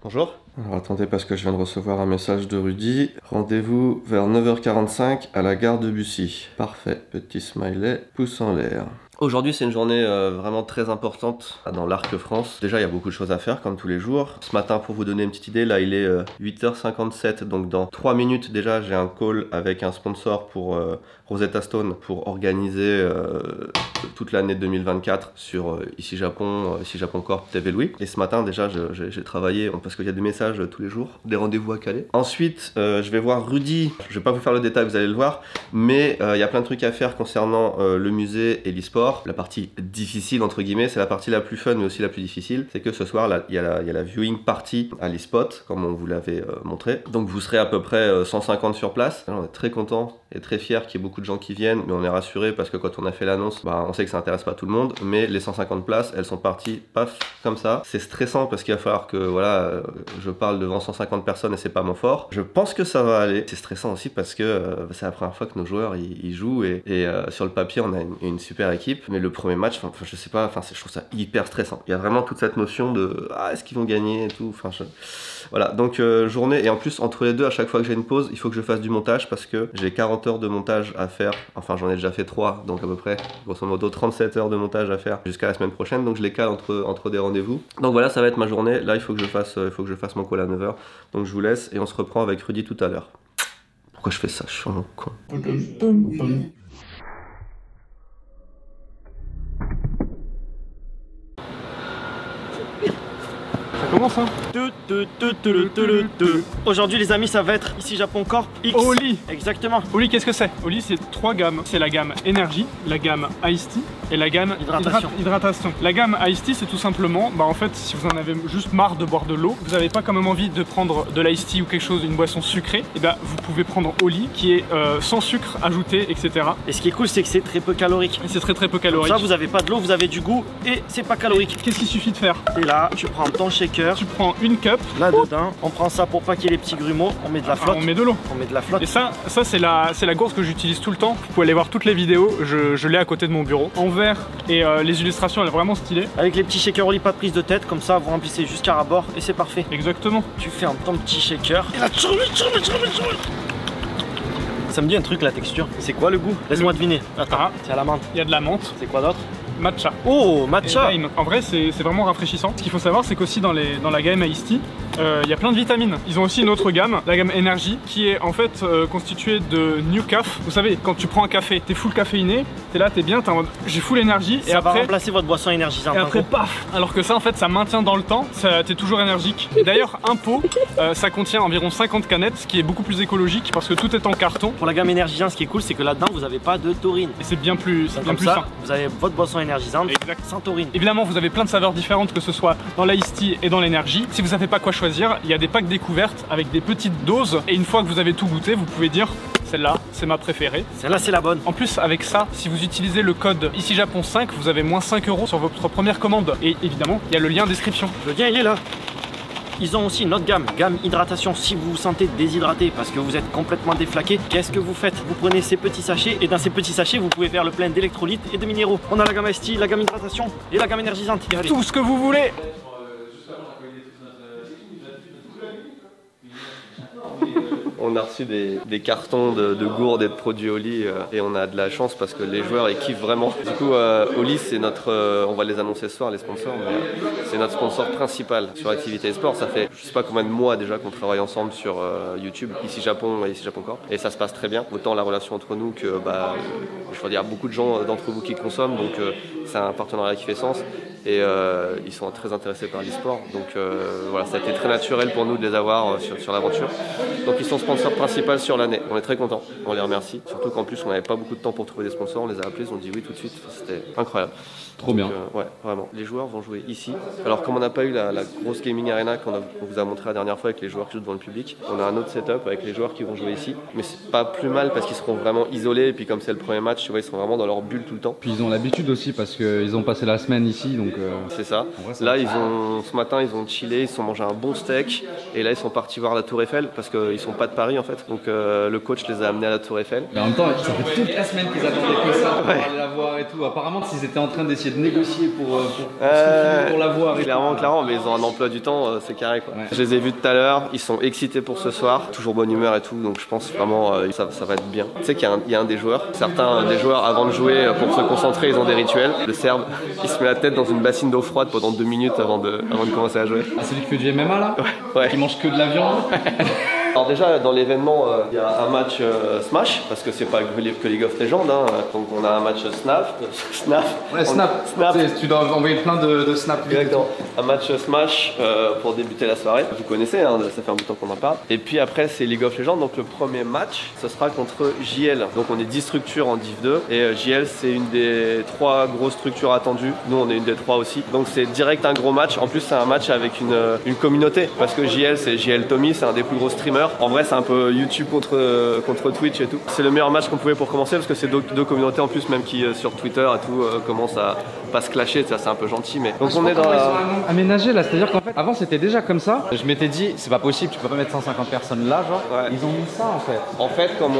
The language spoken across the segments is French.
Bonjour. Alors attendez parce que je viens de recevoir un message de Rudy. Rendez-vous vers 9h45 à la gare de Bussy. Parfait. Petit smiley, pouce en l'air. Aujourd'hui, c'est une journée vraiment très importante dans l'Arc France. Déjà, il y a beaucoup de choses à faire, comme tous les jours. Ce matin, pour vous donner une petite idée, là, il est 8h57. Donc, dans 3 minutes, déjà, j'ai un call avec un sponsor pour Rosetta Stone pour organiser toute l'année 2024 sur Ici Japon Corp, TV Louis. Et ce matin, déjà, j'ai travaillé parce qu'il y a des messages tous les jours, des rendez-vous à caler. Ensuite, je vais voir Rudy. Je vais pas vous faire le détail, vous allez le voir. Mais il y a plein de trucs à faire concernant le musée et l'e-sport. La partie difficile, entre guillemets, c'est la partie la plus fun, mais aussi la plus difficile. C'est que ce soir, il y a la viewing party à l'e-spot, comme on vous l'avait montré. Donc, vous serez à peu près 150 sur place. Alors, on est très content et très fiers qu'il y ait beaucoup de gens qui viennent, mais on est rassuré parce que quand on a fait l'annonce, on sait que ça intéresse pas tout le monde, mais les 150 places, elles sont parties, paf, comme ça. C'est stressant parce qu'il va falloir que, voilà, je parle devant 150 personnes et c'est pas mon fort. Je pense que ça va aller. C'est stressant aussi parce que c'est la première fois que nos joueurs ils jouent et sur le papier, on a une super équipe. Mais le premier match, je sais pas, je trouve ça hyper stressant. Il y a vraiment toute cette notion de est-ce qu'ils vont gagner et tout. Voilà, donc journée, et en plus entre les deux, à chaque fois que j'ai une pause, il faut que je fasse du montage parce que j'ai 40 heures de montage à faire. Enfin, j'en ai déjà fait 3, donc à peu près, grosso modo, 37 heures de montage à faire jusqu'à la semaine prochaine. Donc je les cale entre des rendez-vous. Donc voilà, ça va être ma journée. Là, il faut que je fasse mon call à 9h. Donc je vous laisse et on se reprend avec Rudy tout à l'heure. Pourquoi je fais ça? Je suis un con. Commence hein. Aujourd'hui les amis, ça va être Ici Japon Corp X. Oli. Exactement. Oli, qu'est-ce que c'est? Oli, c'est 3 gammes. C'est la gamme énergie, la gamme Ice Tea et la gamme hydratation. La gamme Ice Tea, c'est tout simplement, en fait, si vous en avez juste marre de boire de l'eau, vous n'avez pas quand même envie de prendre de l'Ice Tea ou quelque chose, une boisson sucrée, et vous pouvez prendre Oli qui est sans sucre ajouté, etc. Et ce qui est cool, c'est que c'est très peu calorique. C'est très peu calorique. Comme ça, vous avez pas de l'eau, vous avez du goût et c'est pas calorique. Qu'est-ce qu'il suffit de faire? Et là, tu prends ton shaker. Tu prends une cup. Là dedans, on prend ça pour pas qu'il y ait les petits grumeaux. On met de la flotte. On met de l'eau. On met de la flotte. Et ça c'est la gourde que j'utilise tout le temps. Vous pouvez aller voir toutes les vidéos. Je l'ai à côté de mon bureau. En vert et les illustrations, elles sont vraiment stylées. Avec les petits shakers Oli, pas de prise de tête. Comme ça, vous remplissez jusqu'à ras-bord et c'est parfait. Exactement. Tu fermes ton petit shaker. Et là, ça me dit un truc, la texture. C'est quoi le goût? Laisse-moi deviner. Attends, c'est à la menthe. Il y a de la menthe. C'est quoi d'autre? Matcha. Oh, matcha. En vrai, c'est vraiment rafraîchissant. Ce qu'il faut savoir, c'est qu'aussi dans la gamme Ice Tea, il y a plein de vitamines. Ils ont aussi une autre gamme, la gamme énergie, qui est en fait constituée de New Caf. Vous savez, quand tu prends un café, t'es full caféiné, t'es là, t'es bien, t'es en mode j'ai full énergie. Et après, va remplacer votre boisson énergisante. Et après, paf. Alors que ça, en fait, ça maintient dans le temps, t'es toujours énergique. Et d'ailleurs, un pot, ça contient environ 50 canettes, ce qui est beaucoup plus écologique parce que tout est en carton. Pour la gamme énergisante, ce qui est cool, c'est que là-dedans, vous n'avez pas de taurine. Et c'est bien plus sain. Vous avez votre boisson énergisante. Exact. Sans taurine. Évidemment, vous avez plein de saveurs différentes, que ce soit dans l'Ice Tea et dans l'énergie. Si vous savez pas quoi choisir, il y a des packs découvertes avec des petites doses. Et une fois que vous avez tout goûté, vous pouvez dire celle-là, c'est ma préférée. Celle-là, c'est la bonne. En plus, avec ça, si vous utilisez le code Ici Japon 5, vous avez moins 5 € sur votre première commande. Et évidemment, il y a le lien en description. Le lien, il est là. Ils ont aussi une autre gamme hydratation. Si vous vous sentez déshydraté parce que vous êtes complètement déflaqué, qu'est-ce que vous faites? Vous prenez ces petits sachets et dans ces petits sachets, vous pouvez faire le plein d'électrolytes et de minéraux. On a la gamme Ice Tea, la gamme hydratation et la gamme énergisante. Tout ce que vous voulez. On a reçu des cartons de gourdes et de produits Oli et on a de la chance parce que les joueurs ils kiffent vraiment. Du coup, Oli c'est notre, on va les annoncer ce soir les sponsors, mais c'est notre sponsor principal sur l'activité e-sport. Ça fait je sais pas combien de mois déjà qu'on travaille ensemble sur YouTube, Ici Japon et Ici Japon Corp, et ça se passe très bien. Autant la relation entre nous que je veux dire beaucoup de gens d'entre vous qui consomment, donc c'est un partenariat qui fait sens. Et ils sont très intéressés par l'e-sport, donc voilà, ça a été très naturel pour nous de les avoir sur l'aventure. Donc ils sont sponsors principaux sur l'année, on est très contents, on les remercie, surtout qu'en plus on n'avait pas beaucoup de temps pour trouver des sponsors, on les a appelés, ils ont dit oui tout de suite, c'était incroyable. Trop bien. Ouais, vraiment. Les joueurs vont jouer ici. Alors comme on n'a pas eu la grosse gaming arena qu'on vous a montré la dernière fois avec les joueurs qui jouent devant le public, on a un autre setup avec les joueurs qui vont jouer ici. Mais c'est pas plus mal parce qu'ils seront vraiment isolés et puis comme c'est le premier match, tu vois, ils sont vraiment dans leur bulle tout le temps. Puis ils ont l'habitude aussi parce qu'ils ont passé la semaine ici, donc... C'est ça. Vrai, là, ce matin, ils ont chillé, ils se sont mangé un bon steak, et là, ils sont partis voir la Tour Eiffel, parce qu'ils sont pas de Paris, en fait. Donc le coach les a amenés à la Tour Eiffel. Mais en même temps, ça fait toute la semaine qu'ils attendaient que ça pour aller la voir et tout. Apparemment, s'ils étaient en train d'essayer de négocier pour la voir. Clairement, mais ils ont un emploi du temps, c'est carré, quoi. Ouais. Je les ai vus tout à l'heure, ils sont excités pour ce soir, toujours bonne humeur et tout, donc je pense vraiment ça va être bien. Tu sais qu'il y a un des joueurs, certains des joueurs avant de jouer, pour se concentrer, ils ont des rituels. Le Serbe, il se met la tête dans une bassine d'eau froide pendant 2 minutes avant de commencer à jouer. Ah, c'est lui qui fait du MMA là? Ouais. Qui mange que de la viande. Alors déjà dans l'événement il y a un match Smash parce que c'est pas que League of Legends hein. Donc on a un match Snap. Ouais, Snap. Tu dois envoyer plein de Snap. Exactement. Un match Smash pour débuter la soirée. Vous connaissez, hein, ça fait un bout de temps qu'on en parle. Et puis après c'est League of Legends. Donc le premier match ce sera contre JL. Donc on est 10 structures en Div 2 et JL c'est une des 3 grosses structures attendues. Nous on est une des 3 aussi. Donc c'est direct un gros match. En plus c'est un match avec une communauté parce que JL c'est JL Tommy, c'est un des plus gros streamers. En vrai c'est un peu YouTube contre Twitch et tout. C'est le meilleur match qu'on pouvait pour commencer parce que c'est deux communautés en plus même qui sur Twitter et tout commencent à pas se clasher, ça c'est un peu gentil mais donc on est dans la... aménagé là, c'est-à-dire qu'en fait avant c'était déjà comme ça. Je m'étais dit c'est pas possible, tu peux pas mettre 150 personnes là genre. Ouais. Ils ont mis ça en fait. En fait comme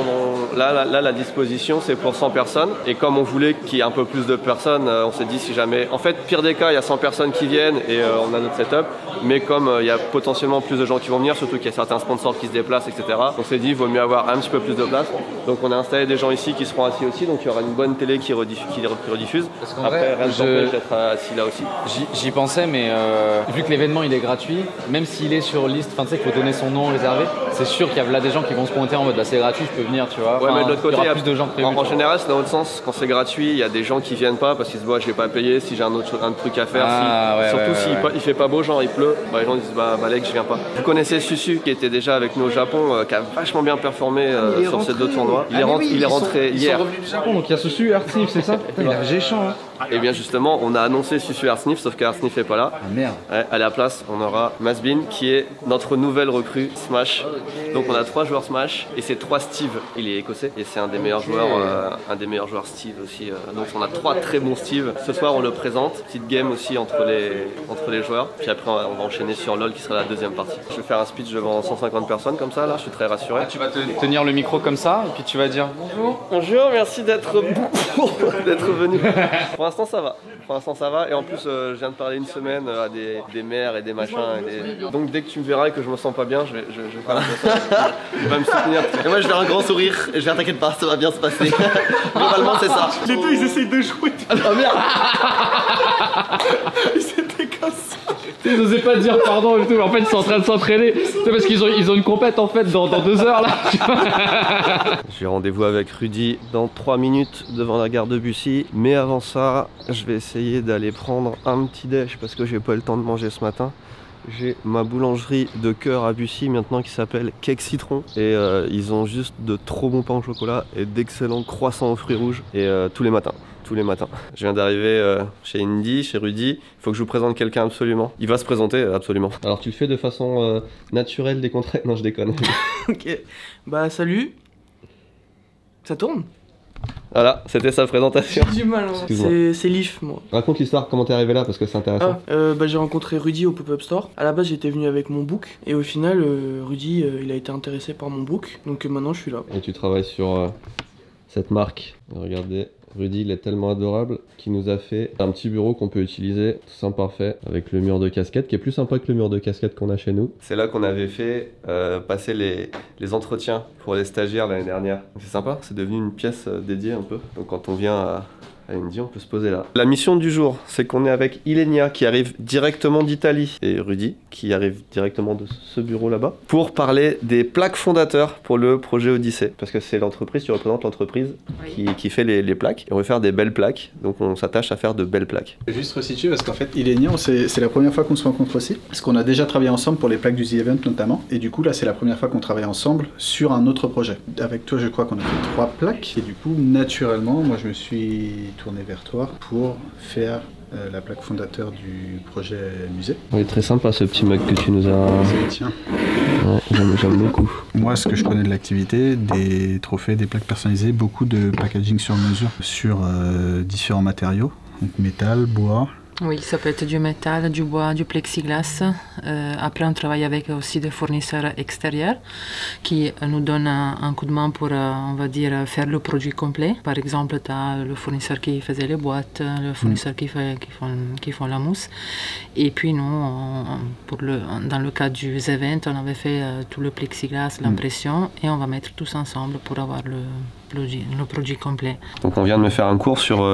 là la disposition c'est pour 100 personnes et comme on voulait qu'il y ait un peu plus de personnes, on s'est dit si jamais en fait pire des cas il y a 100 personnes qui viennent et on a notre setup mais comme il y a potentiellement plus de gens qui vont venir, surtout qu'il y a certains sponsors qui se déplacent etc. On s'est dit il vaut mieux avoir un petit peu plus de place. Donc on a installé des gens ici qui seront assis aussi, donc il y aura une bonne télé qui rediffuse. Après rien ne t'empêche d'être assis là aussi. J'y pensais mais vu que l'événement il est gratuit, même s'il est sur liste, enfin tu sais qu'il faut donner son nom réservé, c'est sûr qu'il y a là des gens qui vont se pointer en mode bah c'est gratuit, je peux venir tu vois. Ouais mais de l'autre côté il y aura plus de gens prévus. En général c'est dans l'autre sens, quand c'est gratuit il y a des gens qui viennent pas parce qu'ils se disent je vais pas payer si j'ai un truc à faire. Surtout s'il fait pas beau, genre il pleut, bah, les gens disent bah Balek je viens pas. Vous connaissez Susu qui était déjà avec nous au Japon, qui a vachement bien performé sur ces 2 tournois. Il est rentré hier. Ils sont revenus du Japon, donc il y a Susu et Artsnif, c'est ça? Il a géchant hein. Et bien justement, on a annoncé Susu et Artsnif, sauf qu'Artsnif est pas là. Ah merde. Ouais, à la place, on aura Masbin qui est notre nouvelle recrue Smash. Donc on a 3 joueurs Smash et c'est 3 Steve. Il est écossais et c'est un des meilleurs joueurs, Steve aussi. Donc on a 3 très bons Steve. Ce soir on le présente, petite game aussi entre les joueurs. Puis après on va enchaîner sur LoL qui sera la deuxième partie. Je vais faire un speech devant 150 personnes comme ça là, je suis très rassuré. Tu vas tenir le micro comme ça et puis tu vas dire bonjour. Bonjour, merci d'être venu. Pour l'instant ça va et en plus je viens de parler une semaine à des maires et des machins donc dès que tu me verras et que je me sens pas bien je vais faire tu vas me soutenir et moi je vais un grand sourire et je vais t'inquiète pas ça va bien se passer. Globalement c'est ça. Les deux ils essayent de jouer. Oh merde. Ils étaient comme ça. Ils osaient pas dire pardon et tout, en fait ils sont en train de s'entraîner. C'est parce qu'ils ont une compète en fait dans 2 heures là. J'ai rendez-vous avec Rudy dans 3 minutes devant la gare de Bussy. Mais avant ça, je vais essayer d'aller prendre un petit déj parce que j'ai pas eu le temps de manger ce matin. J'ai ma boulangerie de cœur à Bussy maintenant qui s'appelle Cake Citron. Et ils ont juste de trop bons pains au chocolat et d'excellents croissants aux fruits rouges. Et tous les matins. Je viens d'arriver chez Indy, chez Rudy. Il faut que je vous présente quelqu'un absolument. Il va se présenter absolument. Alors tu le fais de façon naturelle, décontractée? Non, je déconne. Ok. Bah salut. Ça tourne? Voilà, c'était sa présentation. J'ai du mal, hein. C'est Leaf, moi. Raconte l'histoire, comment t'es arrivé là parce que c'est intéressant. Bah j'ai rencontré Rudy au Pop-Up Store. À la base j'étais venu avec mon book et au final Rudy il a été intéressé par mon book. Donc maintenant je suis là. Et tu travailles sur cette marque. Regardez. Rudy il est tellement adorable qu'il nous a fait un petit bureau qu'on peut utiliser, tout simple parfait, avec le mur de casquette qui est plus sympa que le mur de casquette qu'on a chez nous. C'est là qu'on avait fait passer les entretiens pour les stagiaires l'année dernière. C'est sympa, c'est devenu une pièce dédiée un peu. Donc quand on vient à Indy, on peut se poser là. La mission du jour, c'est qu'on est avec Ilenia qui arrive directement d'Italie et Rudy qui arrive directement de ce bureau là-bas pour parler des plaques fondateurs pour le projet Odyssée. Parce que c'est l'entreprise, tu représentes l'entreprise qui fait les plaques. Et on veut faire des belles plaques, donc on s'attache à faire de belles plaques. Je vais juste resituer parce qu'en fait, Ilenia, c'est la première fois qu'on se rencontre aussi. Parce qu'on a déjà travaillé ensemble pour les plaques du The Event notamment. Et du coup, là, c'est la première fois qu'on travaille ensemble sur un autre projet. Avec toi, je crois qu'on a fait 3 plaques. Et du coup, naturellement, moi, je me suis tourné vers toi pour faire la plaque fondateur du projet musée. Oui, très sympa ce petit mug que tu nous as... Tiens. Ouais, j'aime beaucoup. Moi, ce que je connais de l'activité, des trophées, des plaques personnalisées, beaucoup de packaging sur mesure sur différents matériaux, donc métal, bois. Oui, ça peut être du métal, du bois, du plexiglas. Après, on travaille avec aussi des fournisseurs extérieurs qui nous donnent un coup de main pour, on va dire, faire le produit complet. Par exemple, tu as le fournisseur qui faisait les boîtes, le fournisseur qui font la mousse. Et puis nous, dans le cas du event, on avait fait tout le plexiglas, l'impression, et on va mettre tous ensemble pour avoir le produit complet. Donc on vient de me faire un cours sur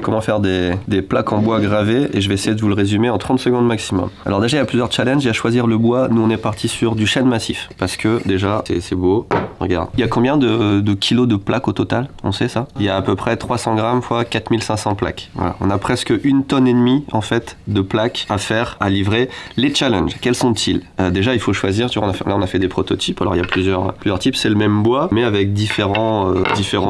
comment faire des plaques en bois gravées et je vais essayer de vous le résumer en 30 secondes maximum. Alors déjà il y a plusieurs challenges, il y a choisir le bois, nous on est parti sur du chêne massif parce que déjà c'est beau, regarde. Il y a combien de kilos de plaques au total? On sait ça? Il y a à peu près 300 grammes fois 4500 plaques. Voilà. On a presque 1,5 tonne en fait de plaques à faire, à livrer. Les challenges, quels sont-ils? Déjà il faut choisir, tu vois, là on a fait des prototypes, alors il y a plusieurs types, c'est le même bois mais avec différents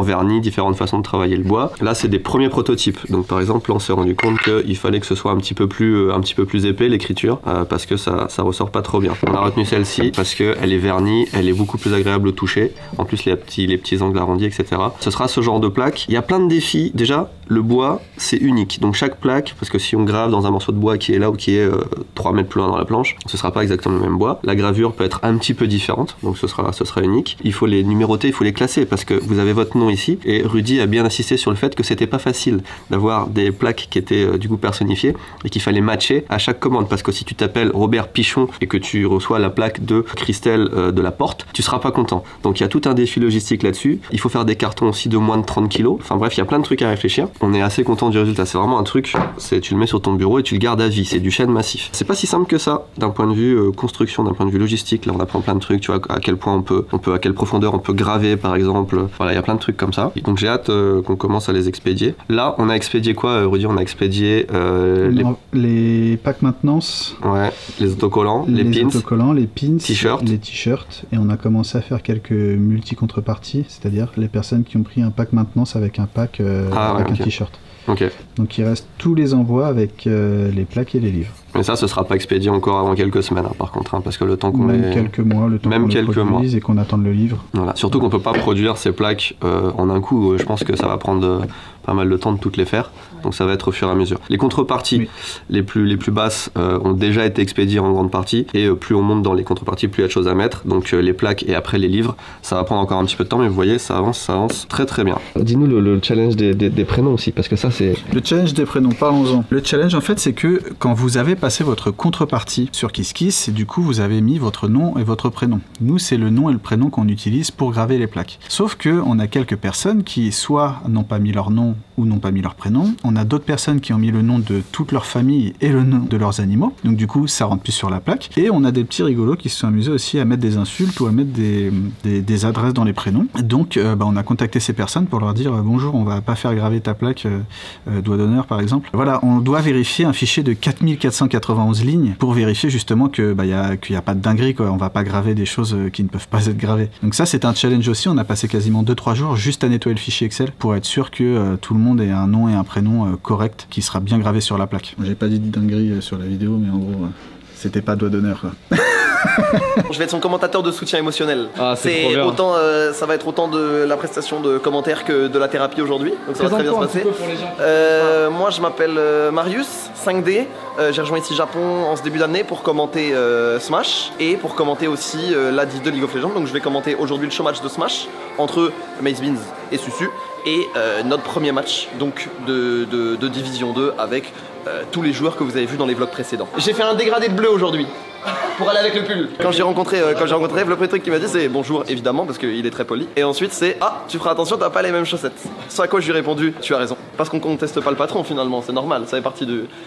vernis, différentes façons de travailler le bois. Là, c'est des premiers prototypes. Donc, par exemple, on s'est rendu compte qu'il fallait que ce soit un petit peu plus épais, l'écriture, parce que ça ressort pas trop bien. On a retenu celle-ci parce qu'elle est vernie, elle est beaucoup plus agréable au toucher. En plus, les petits angles arrondis, etc. Ce sera ce genre de plaque. Il y a plein de défis. Déjà, le bois, c'est unique. Donc, chaque plaque, parce que si on grave dans un morceau de bois qui est là ou qui est 3 mètres plus loin dans la planche, ce sera pas exactement le même bois. La gravure peut être un petit peu différente, donc ce sera unique. Il faut les numéroter, il faut les classer parce que vous avez votre nom ici et Rudy a bien insisté sur le fait que c'était pas facile d'avoir des plaques qui étaient du coup personnifiées et qu'il fallait matcher à chaque commande parce que si tu t'appelles Robert Pichon et que tu reçois la plaque de Christelle de la Porte, tu seras pas content. Donc il y a tout un défi logistique là-dessus. Il faut faire des cartons aussi de moins de 30 kilos. Enfin bref, il y a plein de trucs à réfléchir. On est assez content du résultat. C'est vraiment un truc, tu le mets sur ton bureau et tu le gardes à vie. C'est du chêne massif. C'est pas si simple que ça d'un point de vue construction, d'un point de vue logistique. Là on apprend plein de trucs. Tu vois à quel point à quelle profondeur on peut graver par exemple. Voilà, il y a plein de trucs comme ça. Donc j'ai hâte qu'on commence à les expédier. Là, on a expédié quoi, Rudy? On a expédié les packs maintenance. Ouais, les autocollants, les pins, les t-shirts. Et on a commencé à faire quelques multi-contreparties, c'est-à-dire les personnes qui ont pris un pack maintenance avec un pack un t-shirt. Okay. Donc il reste tous les envois avec les plaques et les livres. Mais ça, ce sera pas expédié encore avant quelques semaines, par contre, parce que le temps qu'on quelques mois, le temps qu'on les produise et qu'on attende le livre. Voilà. Surtout qu'on peut pas produire ces plaques en un coup. Je pense que ça va prendre pas mal de temps de toutes les faire. Donc ça va être au fur et à mesure. Les contreparties les plus basses ont déjà été expédiées en grande partie. Et plus on monte dans les contreparties, plus il y a de choses à mettre. Donc les plaques et après les livres, ça va prendre encore un petit peu de temps. Mais vous voyez, ça avance très très bien. Dis-nous le challenge des prénoms aussi, parce que ça c'est... Le challenge des prénoms, parlons-en. Le challenge en fait, c'est que quand vous avez passé votre contrepartie sur KissKiss, du coup vous avez mis votre nom et votre prénom. Nous, c'est le nom et le prénom qu'on utilise pour graver les plaques. Sauf que on a quelques personnes qui soit n'ont pas mis leur nom ou n'ont pas mis leur prénom. On a d'autres personnes qui ont mis le nom de toute leur famille et le nom de leurs animaux. Donc du coup, ça rentre plus sur la plaque. Et on a des petits rigolos qui se sont amusés aussi à mettre des insultes ou à mettre des adresses dans les prénoms. Donc on a contacté ces personnes pour leur dire bonjour, on va pas faire graver ta plaque doigt d'honneur par exemple. Voilà, on doit vérifier un fichier de 4491 lignes pour vérifier justement qu'il y a pas de dinguerie, quoi. On va pas graver des choses qui ne peuvent pas être gravées. Donc ça, c'est un challenge aussi. On a passé quasiment 2-3 jours juste à nettoyer le fichier Excel pour être sûr que tout le monde ait un nom et un prénom correct qui sera bien gravé sur la plaque. J'ai pas dit de dinguerie sur la vidéo, mais en gros, c'était pas doigt d'honneur, quoi. Je vais être son commentateur de soutien émotionnel. Ah, c'est autant, ça va être autant de la prestation de commentaires que de la thérapie aujourd'hui. Donc ça va très bien se passer. Moi je m'appelle Marius, 5D. J'ai rejoint ici Japon en ce début d'année pour commenter Smash et pour commenter aussi la Div 2 League of Legends. Donc je vais commenter aujourd'hui le show match de Smash entre Mace Beans et Susu et notre premier match donc de Division 2 avec tous les joueurs que vous avez vus dans les vlogs précédents. J'ai fait un dégradé de bleu aujourd'hui pour aller avec le pull. Quand j'ai rencontré le premier truc qu'il m'a dit c'est bonjour évidemment parce qu'il est très poli. Et ensuite c'est tu feras attention, t'as pas les mêmes chaussettes. Ce à quoi je lui ai répondu tu as raison. Parce qu'on conteste pas le patron finalement, c'est normal, ça fait partie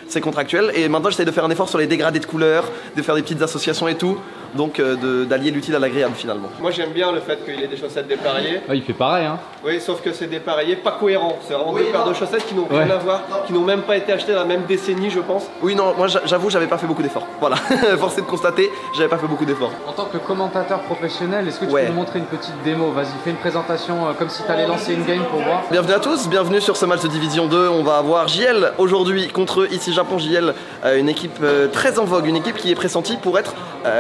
c'est contractuel. Et maintenant j'essaie de faire un effort sur les dégradés de couleurs, de faire des petites associations et tout. donc d'allier l'utile à l'agréable finalement. Moi j'aime bien le fait qu'il ait des chaussettes dépareillées. Ah, il fait pareil, hein. Oui, sauf que c'est dépareillé, pas cohérent. C'est vraiment deux paires de chaussettes qui n'ont rien à voir, qui n'ont même pas été achetées dans la même décennie, je pense. Oui, non, moi j'avoue, j'avais pas fait beaucoup d'efforts. Voilà, force est de constater, j'avais pas fait beaucoup d'efforts. En tant que commentateur professionnel, est-ce que tu peux nous montrer une petite démo? Vas-y, fais une présentation comme si tu allais lancer une game pour voir. Bienvenue à tous, bienvenue sur ce match de Division 2. On va avoir JL aujourd'hui contre Ici Japon. JL, une équipe très en vogue, une équipe qui est pressentie pour être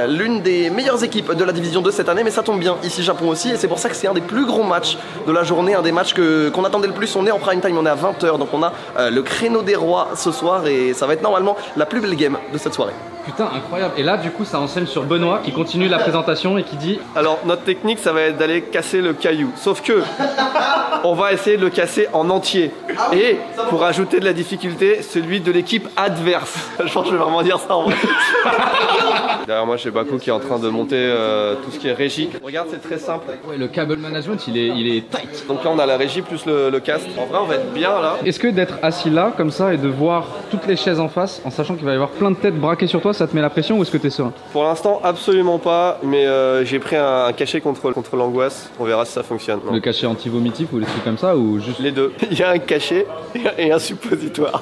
l'une des meilleures équipes de la Division 2 cette année, mais ça tombe bien, Ici Japon aussi, et c'est pour ça que c'est un des plus gros matchs de la journée, un des matchs qu'on attendait le plus. On est en prime time, on est à 20h, donc on a le créneau des rois ce soir, et ça va être normalement la plus belle game de cette soirée. Putain, incroyable. Et là, du coup, ça enchaîne sur Benoît qui continue la présentation et qui dit... Alors, notre technique, ça va être d'aller casser le caillou. Sauf que, on va essayer de le casser en entier. Et, pour ajouter de la difficulté, celui de l'équipe adverse. Je pense que je vais vraiment dire ça en vrai. Derrière moi, j'ai Baku qui est en train de monter tout ce qui est régie. Regarde, c'est très simple. Ouais, le cable management, il est tight. Donc là, on a la régie plus le cast. En vrai, on va être bien là. Est-ce que d'être assis là, comme ça, et de voir toutes les chaises en face, en sachant qu'il va y avoir plein de têtes braquées sur toi, ça te met la pression ou est-ce que t'es serein? Pour l'instant, absolument pas, mais j'ai pris un cachet contre l'angoisse. On verra si ça fonctionne. Le cachet anti-vomitif ou des trucs comme ça ou juste... Les deux. Il y a un cachet et un suppositoire.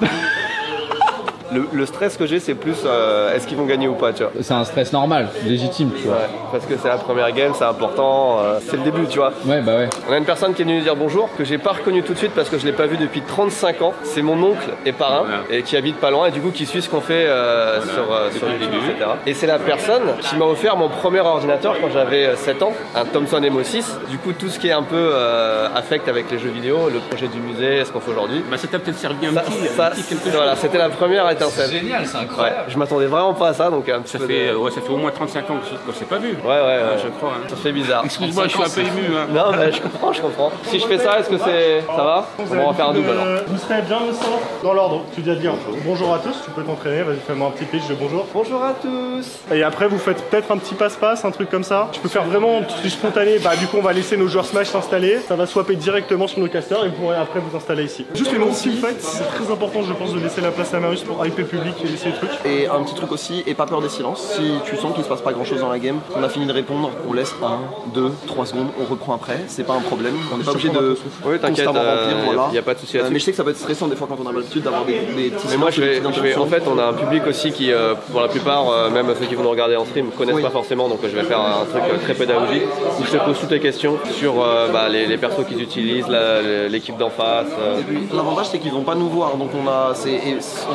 Le stress que j'ai, c'est plus est-ce qu'ils vont gagner ou pas, tu vois. C'est un stress normal, légitime, tu vois. Ouais, parce que c'est la première game, c'est important, c'est le début, tu vois. Ouais, bah ouais. On a une personne qui est venue nous dire bonjour, que j'ai pas reconnu tout de suite parce que je l'ai pas vu depuis 35 ans. C'est mon oncle et parrain, et qui habite pas loin, et du coup qui suit ce qu'on fait sur YouTube, etc. Et c'est la personne qui m'a offert mon premier ordinateur quand j'avais 7 ans, un Thomson MO6. Du coup, tout ce qui est un peu affect avec les jeux vidéo, le projet du musée, ce qu'on fait aujourd'hui. Bah, ça t'a peut-être servi un petit quelque chose. Voilà, c'était la première étape. C'est génial, c'est incroyable. Ouais, je m'attendais vraiment pas à ça, donc ça fait au moins 35 ans qu'on s'est pas vu. Ouais, je crois. Hein. Ça fait bizarre. Excuse-moi, je suis un peu ému. Hein. Non, mais je comprends. Si je fais ça, est-ce que ça va? On va faire un double alors. Vous serez bien le sort dans l'ordre. Tu dois dire bonjour à tous, tu peux t'entraîner, vas-y fais-moi un petit pitch de bonjour. Bonjour à tous. Et après vous faites peut-être un petit passe-passe, un truc comme ça. Je peux faire vraiment du spontané, bah du coup on va laisser nos joueurs Smash s'installer, ça va swapper directement sur nos casters et vous pourrez après vous installer ici. Juste les noms si vous faites, c'est très important je pense de laisser la place à Marius pour hyper le public et laisser les trucs. Et un petit truc aussi, et pas peur des silences, si tu sens qu'il se passe pas grand chose dans la game, on a fini de répondre, on laisse 1, 2, 3 secondes, on reprend après, c'est pas un problème, on n'est pas obligé de constamment remplir, voilà. Y a pas de souci là-dessus. Mais je sais que ça peut être stressant des fois quand on a l'habitude d'avoir des petits mais moi en fait on a un public aussi qui pour la plupart, même ceux qui vont nous regarder en stream, connaissent pas forcément, donc je vais faire un truc très pédagogique où je te pose toutes les questions sur les persos qu'ils utilisent, l'équipe d'en face. L'avantage c'est qu'ils vont pas nous voir, donc on va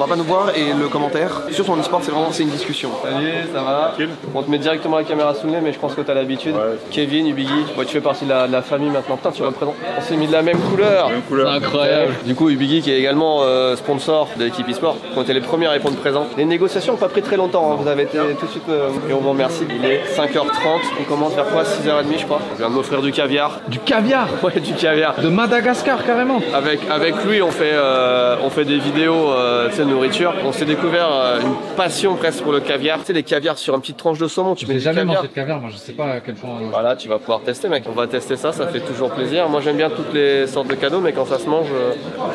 pas nous voir et le commentaire, surtout en e-sport c'est une discussion. Salut, ça va? On te met directement la caméra sous le nez, mais je pense que t'as l'habitude. Ouais. Kevin, Ubigi, tu fais partie de la famille maintenant. Putain, tu représentes. On s'est mis de la même couleur. Incroyable. Du coup, Ubigi qui est également sponsor de l'équipe e-sport, on était les premiers à répondre présent. Les négociations n'ont pas pris très longtemps, hein. Vous avez été tout de suite et on vous remercie. Il est 5h30, on commence vers quoi? 6h30 je crois. Je viens de m'offrir du caviar. Du caviar? Ouais, du caviar. De Madagascar carrément. Avec lui, on fait des vidéos de nourriture. On s'est découvert une passion presque pour le caviar. Tu sais, les caviars sur une petite tranche de saumon, tu mets du jamais mangé de caviar, moi je sais pas à quel point. Voilà, tu vas pouvoir tester, mec. On va tester ça fait toujours plaisir. Moi j'aime bien toutes les sortes de cadeaux, mais quand ça se mange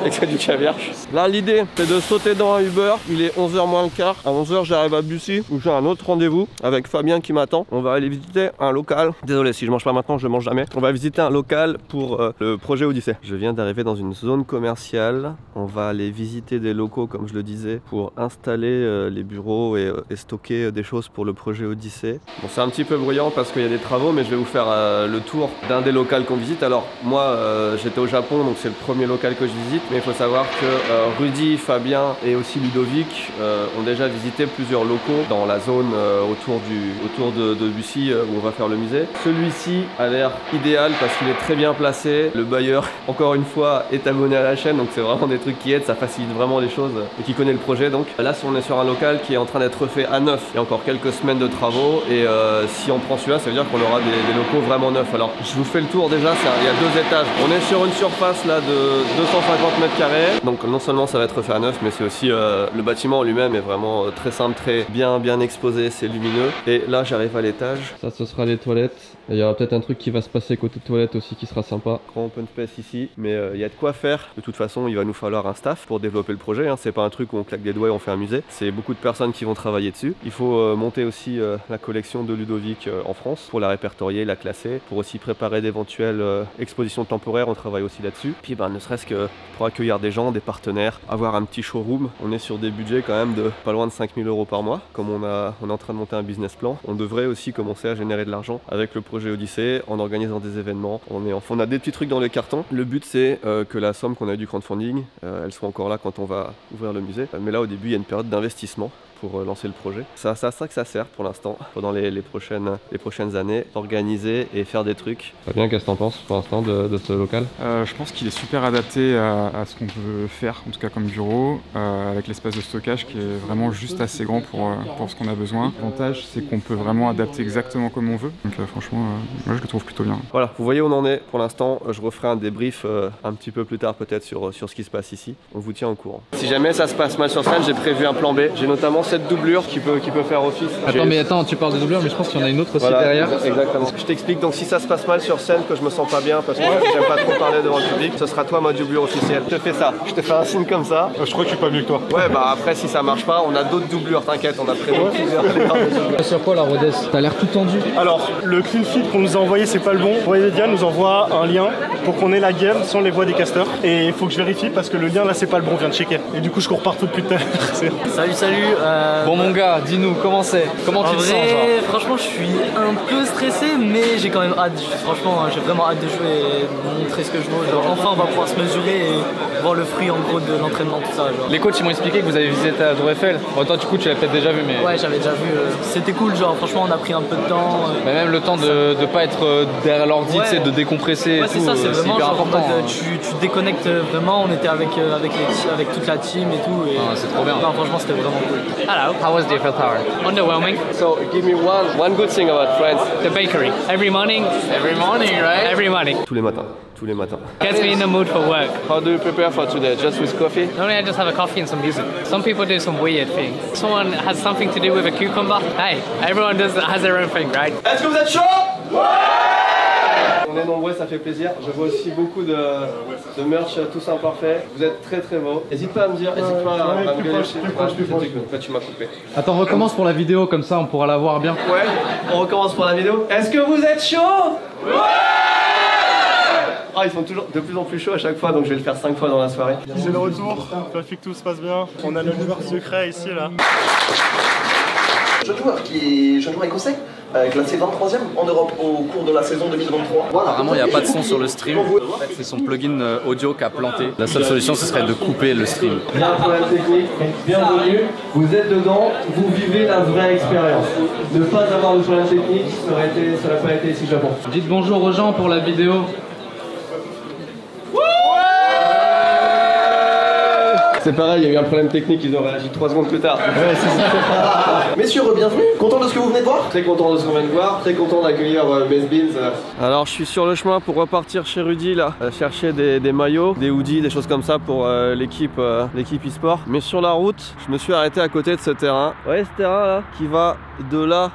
et que c'est du caviar. Là, l'idée c'est de sauter dans un Uber. Il est 11h moins le quart. À 11h, j'arrive à Bussy où j'ai un autre rendez-vous avec Fabien qui m'attend. On va aller visiter un local. Désolé, si je mange pas maintenant, je mange jamais. On va visiter un local pour le projet Odyssée. Je viens d'arriver dans une zone commerciale. On va aller visiter des locaux, comme je le disais, pour installer les bureaux et stocker des choses pour le projet Odyssée. Bon, c'est un petit peu bruyant parce qu'il y a des travaux, mais je vais vous faire le tour d'un des locaux qu'on visite. Alors moi j'étais au Japon, donc c'est le premier local que je visite, mais il faut savoir que Rudy, Fabien et aussi Ludovic ont déjà visité plusieurs locaux dans la zone autour de Bussy où on va faire le musée. Celui-ci a l'air idéal parce qu'il est très bien placé. Le bailleur, encore une fois, est abonné à la chaîne, donc c'est vraiment des trucs qui aident, ça facilite vraiment les choses et qui connaît le projet. Donc là, on est sur un local qui est en train d'être refait à neuf. Il y a encore quelques semaines de travaux et si on prend celui-là, ça veut dire qu'on aura des locaux vraiment neufs. Alors je vous fais le tour déjà, il y a 2 étages. On est sur une surface là de 250 mètres carrés. Donc non seulement ça va être refait à neuf, mais c'est aussi le bâtiment en lui-même est vraiment très simple, très bien exposé, c'est lumineux. Et là j'arrive à l'étage. Ça ce sera les toilettes. Il y aura peut-être un truc qui va se passer côté toilettes aussi qui sera sympa. Grand open space ici, mais il y a de quoi faire. De toute façon, il va nous falloir un staff pour développer le projet. Hein. C'est pas un truc où on claque des doigts et on fait un musée. C'est beaucoup de personnes qui vont travailler dessus. Il faut monter aussi la collection de Ludovic en France pour la répertorier, la classer, pour aussi préparer d'éventuelles expositions temporaires, on travaille aussi là-dessus. Puis ne serait-ce que pour accueillir des gens, des partenaires, avoir un petit showroom. On est sur des budgets quand même de pas loin de 5 000 € par mois. Comme on est en train de monter un business plan, on devrait aussi commencer à générer de l'argent avec le projet Odyssée, en organisant des événements. On a des petits trucs dans les cartons. Le but c'est que la somme qu'on a eu du crowdfunding, elle soit encore là quand on va ouvrir le musée. Mais là au début il y a une période d'investissement pour lancer le projet. C'est à ça que ça sert pour l'instant, pendant les prochaines années, organiser et faire des trucs. Fabien, qu'est-ce que t'en penses pour l'instant de ce local? Je pense qu'il est super adapté à ce qu'on peut faire, en tout cas comme bureau, avec l'espace de stockage qui est vraiment juste assez grand pour ce qu'on a besoin. L'avantage, c'est qu'on peut vraiment adapter exactement comme on veut. Donc franchement, moi je le trouve plutôt bien. Voilà, vous voyez où on en est pour l'instant. Je referai un débrief un petit peu plus tard peut-être sur ce qui se passe ici. On vous tient au courant. Si jamais ça se passe mal sur scène, j'ai prévu un plan B. J'ai notamment cette doublure qui peut faire office. Attends, tu parles de doublure, mais je pense qu'il y en a une autre aussi derrière. Exactement. Je t'explique, donc si ça se passe mal sur scène, que je me sens pas bien parce que j'aime pas trop parler devant le public, ce sera toi ma doublure officielle. Je te fais ça, je te fais un signe comme ça. Je crois que je suis pas mieux que toi. Ouais, après si ça marche pas, on a d'autres doublures, t'inquiète, on a prévu plusieurs. Sur quoi la Rodez? T'as l'air tout tendu. Alors, le clean feed qu'on nous a envoyé, c'est pas le bon. Webmedia nous envoie un lien pour qu'on ait la gamme sans les voix des casteurs. Et il faut que je vérifie parce que le lien là, c'est pas le bon, on vient de checker. Et du coup, je cours partout depuis tout à l'heure. Salut. Bon mon gars, dis-nous, comment tu te sens, genre? Franchement, je suis un peu stressé, mais j'ai quand même hâte. Franchement, j'ai vraiment hâte de jouer et de montrer ce que je vaux. Genre, enfin, on va pouvoir se mesurer et voir le fruit en gros de l'entraînement, tout ça. Genre. Les coachs ils m'ont expliqué que vous avez visité la Tour Eiffel. Bon, toi, du coup, tu l'as peut-être déjà vu, mais. Ouais, j'avais déjà vu. C'était cool, genre, franchement, on a pris un peu de temps. Mais même le temps de pas être derrière l'ordi, tu sais, de décompresser. Ouais, et c'est tout, ça, c'est vraiment hyper genre, important. Tu te déconnectes vraiment. On était avec toute la team et tout. Et... c'est trop bien. Non, franchement, c'était vraiment cool. Hello. How was the Eiffel Tower? Underwhelming. So give me one good thing about France. The bakery. Every morning, right? Every morning. Tous les matins. Gets me in the mood for work. How do you prepare for today? Just with coffee? Normally I just have a coffee and some music. Some people do some weird things. Someone has something to do with a cucumber. Hey, everyone has their own thing, right? Est-ce que vous êtes chaud? Ouais! On est nombreux, ça fait plaisir. Je vois aussi beaucoup de merch tous imparfaits. Vous êtes très très beaux. N'hésite pas à me dire, n'hésite pas à me gueuler. Là tu m'as coupé. Attends, recommence pour la vidéo, comme ça on pourra la voir bien. Ouais, on recommence pour la vidéo. Est-ce que vous êtes chaud? Ouais! Ils sont toujours de plus en plus chauds à chaque fois, donc je vais le faire 5 fois dans la soirée. C'est le retour, vérifie que tout se passe bien. On a le joueur secret ici là. Jeune joueur écossais, classé 23e en Europe au cours de la saison 2023. Voilà. Apparemment il n'y a pas de son sur le stream, c'est son plugin audio qui a planté. La seule solution ce serait de couper le stream. Il y a un problème technique, bienvenue, vous êtes dedans, vous vivez la vraie expérience. Ne pas avoir de problème technique, ça n'aurait pas été ici au Japon. Dites bonjour aux gens pour la vidéo. C'est pareil, il y a eu un problème technique, ils ont réagi 3 secondes plus tard. Ouais, c'est ça. Messieurs, bienvenue. Content de ce que vous venez de voir? Très content de ce qu'on vient de voir, très content d'accueillir Best Beans. Alors je suis sur le chemin pour repartir chez Rudy là, chercher des maillots, des hoodies, des choses comme ça pour l'équipe e-sport. Mais sur la route, je me suis arrêté à côté de ce terrain. Vous voyez ce terrain là, qui va de là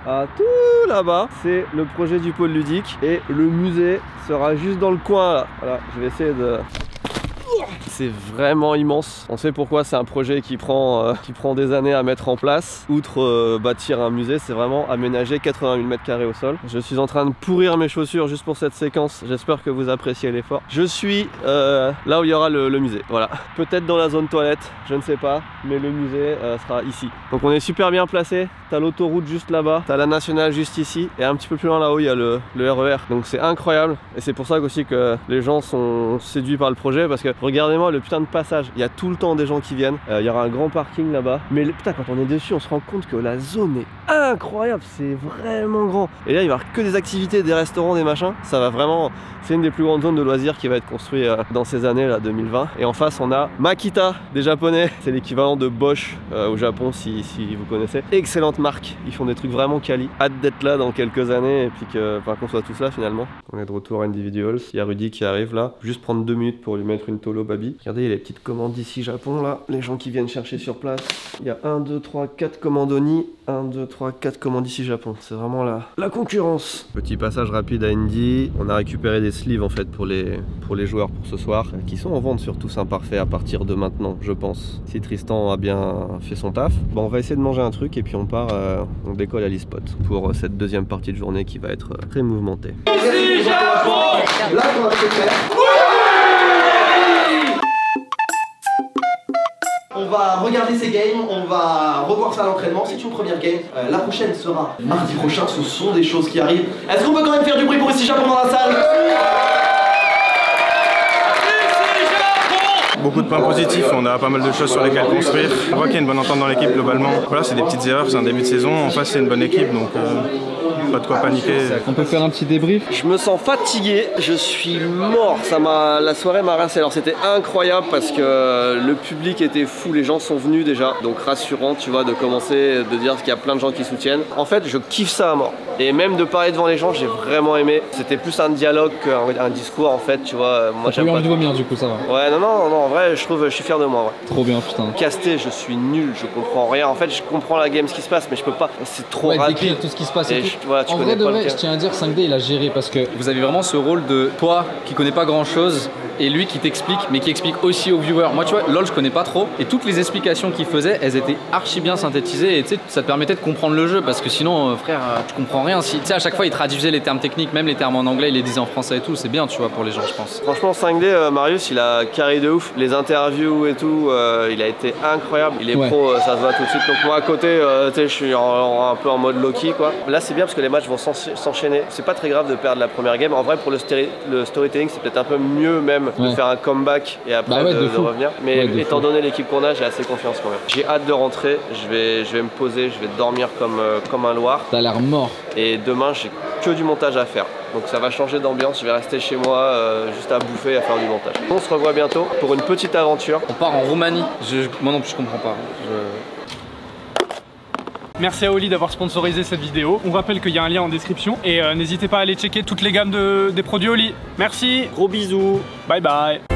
à tout là-bas, c'est le projet du pôle ludique et le musée sera juste dans le coin là. Voilà, je vais essayer de... C'est vraiment immense. On sait pourquoi c'est un projet qui prend des années à mettre en place. Outre bâtir un musée, c'est vraiment aménager 88 mètres carrés au sol. Je suis en train de pourrir mes chaussures juste pour cette séquence. J'espère que vous appréciez l'effort. Je suis là où il y aura le musée. Voilà. Peut-être dans la zone toilette, je ne sais pas, mais le musée sera ici. Donc on est super bien placé. T'as l'autoroute juste là-bas, t'as la nationale juste ici, et un petit peu plus loin là-haut il y a le RER. Donc c'est incroyable. Et c'est pour ça aussi que les gens sont séduits par le projet, parce que regardez-moi le putain de passage, il y a tout le temps des gens qui viennent, il y aura un grand parking là-bas, mais putain quand on est dessus on se rend compte que la zone est incroyable, c'est vraiment grand. Et là il va y avoir que des activités, des restaurants, des machins, ça va vraiment, c'est une des plus grandes zones de loisirs qui va être construite dans ces années là 2020. Et en face on a Makita, des japonais, c'est l'équivalent de Bosch au Japon si vous connaissez. Excellente marque, ils font des trucs vraiment quali. Hâte d'être là dans quelques années et puis qu'on soit tous là finalement. On est de retour à Individuals, il y a Rudy qui arrive là, juste prendre 2 minutes pour lui mettre une Tolo Baby. Regardez, il y a les petites commandes d'ici Japon là, les gens qui viennent chercher sur place. Il y a 1, 2, 3, 4 commandes Oni, 1, 2, 3, 4 commandes ici Japon, c'est vraiment la concurrence. Petit passage rapide à Indy, on a récupéré des sleeves en fait pour les joueurs pour ce soir, qui sont en vente sur Tous Imparfaits à partir de maintenant, je pense. Si Tristan a bien fait son taf. Bon, on va essayer de manger un truc et puis on part, on décolle à l'e-spot pour cette deuxième partie de journée qui va être très mouvementée. On va regarder ces games, on va revoir ça à l'entraînement, c'est une première game. La prochaine sera mardi prochain, ce sont des choses qui arrivent. Est-ce qu'on peut quand même faire du bruit pour ici Japon dans la salle? Beaucoup de points positifs, on a pas mal de choses sur lesquelles construire. On voit qu'il y a une bonne entente dans l'équipe globalement. Voilà, c'est des petites erreurs, c'est un début de saison. En face, c'est une bonne équipe, donc pas de quoi paniquer. On peut faire un petit débrief? Je me sens fatigué, je suis mort. La soirée m'a rincé. Alors c'était incroyable parce que le public était fou, les gens sont venus déjà. Donc rassurant, tu vois, de commencer, de dire qu'il y a plein de gens qui soutiennent. En fait, je kiffe ça à mort. Et même de parler devant les gens, j'ai vraiment aimé. C'était plus un dialogue qu'un discours en fait, tu vois. Moi, j'ai eu envie de vomir du coup, ça va. Ouais, non, en vrai, je suis fier de moi. Ouais. Trop bien, putain. Casté, je suis nul, je comprends rien. En fait, je comprends la game, ce qui se passe, mais je peux pas. C'est trop rapide. Décrire tout ce qui se passe. Voilà, tu en connais vrai, pas le cas. Je tiens à dire, 5D, il a géré parce que vous avez vraiment ce rôle de toi qui connais pas grand chose et lui qui t'explique, mais qui explique aussi aux viewers. Moi, tu vois, LOL, je connais pas trop et toutes les explications qu'il faisait, elles étaient archi bien synthétisées et tu sais, ça te permettait de comprendre le jeu parce que sinon, frère, tu comprends rien. Si, tu sais, à chaque fois, il traduisait les termes techniques, même les termes en anglais, il les disait en français et tout. C'est bien, tu vois, pour les gens, je pense. Franchement, 5D, Marius, il a carré de ouf. Les interviews et tout, il a été incroyable. Il est pro, ça se voit tout de suite. Donc moi, à côté, tu sais, je suis un peu en mode Loki, quoi. Là, c'est bien parce que les matchs vont s'enchaîner. C'est pas très grave de perdre la première game. En vrai, pour le storytelling, c'est peut-être un peu mieux même de faire un comeback et après de revenir. Mais étant donné l'équipe qu'on a, j'ai assez confiance quand même. J'ai hâte de rentrer. Je vais me poser, je vais dormir comme un loir. T'as l'air mort. Et demain, j'ai que du montage à faire. Donc ça va changer d'ambiance. Je vais rester chez moi juste à bouffer et à faire du montage. On se revoit bientôt pour une petite aventure. On part en Roumanie. Moi non plus, je comprends pas. Merci à Oli d'avoir sponsorisé cette vidéo. On rappelle qu'il y a un lien en description et n'hésitez pas à aller checker toutes les gammes des produits Oli. Merci. Gros bisous. Bye bye.